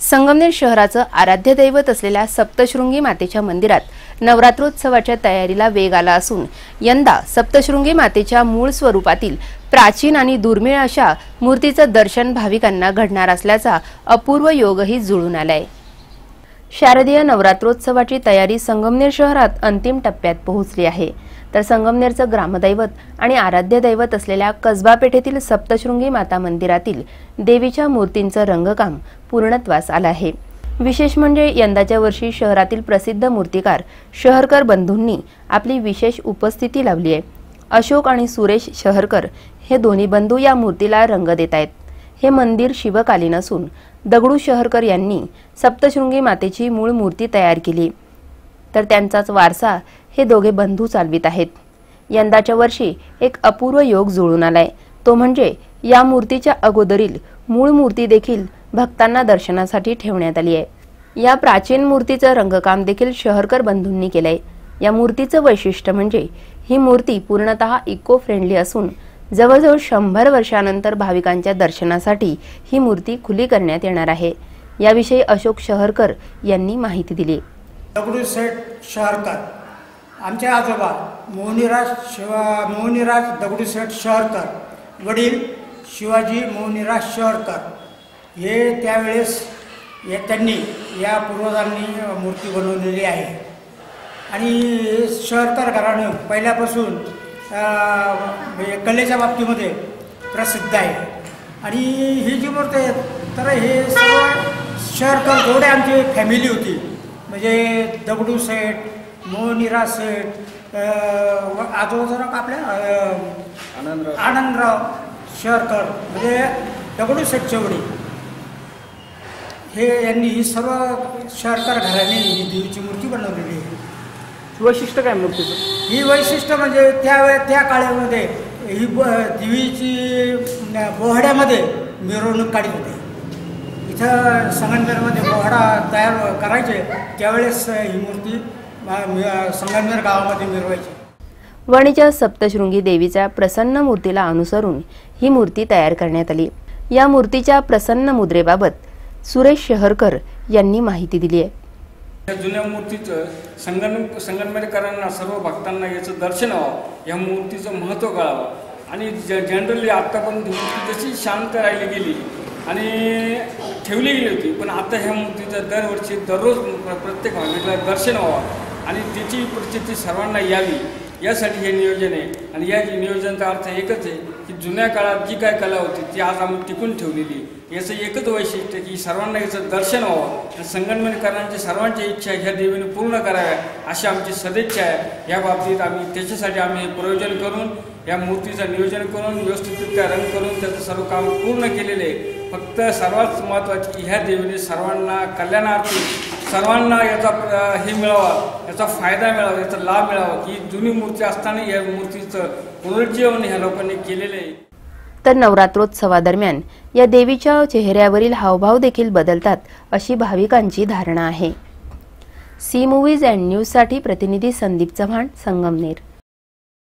संगमनेर शहराचं आराध्य दैवत असलेल्या सप्तशृंगी मातेच्या मंदिरात नवरात्रोत्सवाच्या तयारीला वेग आला असून यंदा सप्तशृंगी मातेच्या मूळ स्वरूपातील प्राचीन आणि दुर्मिळ अशा मूर्तीचं दर्शन भाविकांना घडणार असल्याचा अपूर्व योगही जुळून आलाय। शारदीय नवरात्रोत्सवाची तयारी संगमनेर शहरात अंतिम टप्प्यात पोहोचली आहे। तर संगमनेरचं ग्रामदैवत आणि आराध्य दैवत असलेल्या कसबा पेठेतील सप्तशृंगी माता मंदिरातील देवीच्या मूर्तींचं रंगकाम पूर्णत्वास आलं आहे। विशेष म्हणजे यंदाच्या वर्षी शहरातील प्रसिद्ध मूर्तिकार शहरकर बंधूंनी आपली विशेष उपस्थिती लावली आहे। अशोक आणि सुरेश शहरकर हे दोन्ही बंधू या मूर्तीला रंग देत आहेत। हे मंदिर शिवकालीन असून दगडू शहरकर यांनी सप्तशृंगी मातेची मूळ मूर्ती तयार केली, तर त्यांचाच वारसा हे दोघे बंधू चालवित आहेत। यंदाच्या वर्षी एक अपूर्व योग जुळून आलाय, तो म्हणजे या मूर्तीच्या अगोदरील मूळ मूर्ती देखील भक्तांना दर्शनासाठी ठेवण्यात आली आहे। या प्राचीन मूर्तीचं रंगकाम देखील शहरकर बंधूंनी केलंय। या मूर्तीचं वैशिष्ट्य म्हणजे ही मूर्ती पूर्णतः इको फ्रेंडली असून जवळजवळ 100 वर्षांनंतर भाविकांच्या दर्शनासाठी ही मूर्ती खुली करण्यात येणार आहे। याविषयी अशोक शहरकर यांनी माहिती दिली। दगडूशेठ शहरकर आमचे आजोबा मोहनीराज दगडूशेठ शहरकर, वडील शिवाजी मोहनीराज शहरकर हे त्यावेळेस त्यांनी या पूर्वजांनी मूर्ती बनवलेली आहे। आणि शहरकर घराणं पहिल्यापासून कलेच्या बाबतीमध्ये प्रसिद्ध आहे। आणि ही जी मूर्ती आहे तर हे सर्व शहरकर जेवढे आमची फॅमिली होती, म्हणजे दगडूशेठ, मोहनीराज शेठ, आजोबा आपल्या आनंदराव शहरकर म्हणजे दगडूशेठचे वडील, हे यांनी ही सर्व शहरकर घराने ही देवीची मूर्ती बनवलेली आहे। वैशिष्ट्य काय मूर्तीचं? ही वैशिष्ट्य म्हणजे त्या काळामध्ये ही देवीची बोहड्यामध्ये मिरवणूक काढत होते। इथं संगमनेरमध्ये बोहडा तयार करायचे, त्यावेळेस ही मूर्ती संगमनेर गावामध्ये मिरवायची। वणीच्या सप्तशृंगी देवीच्या प्रसन्न मूर्तीला अनुसरून ही मूर्ती तयार करण्यात आली। या मूर्तीच्या प्रसन्न मुद्रेबाबत सुरेश शहरकर यांनी माहिती दिली आहे। जुन्या मूर्तीचं संगमनेरकरांना, सर्व भक्तांना याचं दर्शन व्हावं, या मूर्तीचं महत्त्व कळावं। आणि जनरली आत्तापर्यंत मूर्ती जशी शांत राहिली गेली आणि ठेवली गेली होती, पण आता ह्या मूर्तीचं दरवर्षी दररोज प्रत्येक भाविकाला दर्शन व्हावं आणि त्याची परिस्थिती सर्वांना यावी, यासाठी हे नियोजन आहे। आणि या नियोजनाचा अर्थ एकच आहे की जुन्या काळात जी काय कला होती ती आज आम्ही टिकून ठेवलेली। याचं एकच वैशिष्ट्य की सर्वांना याचं दर्शन व्हावं। संगमनेरकरांची सर्वांची इच्छा ह्या देवीने पूर्ण कराव्या अशी आमची सदिच्छा आहे। या बाबतीत त्याच्यासाठी आम्ही हे प्रयोजन करून या मूर्तीचं नियोजन करून व्यवस्थितरित्या रंग करून त्याचं सर्व काम पूर्ण केलेले आहे। फक्त सर्वात महत्त्वाचे की ह्या देवीने सर्वांना कल्याणार्थी, सर्वांना याचा हे मिळावा, याचा फायदा मिळावा, याचा लाभ मिळावा की जुनी मूर्ती असताना या मूर्तीचं पुनरुज्जीवन ह्या लोकांनी केलेलं आहे। तर नवरात्रोत्सवादरम्यान या देवीच्या चेहऱ्यावरील हावभाव देखील बदलतात अशी भाविकांची धारणा आहे। सी मूव्हीज अँड न्यूज साठी प्रतिनिधी संदीप चव्हाण, संगमनेर।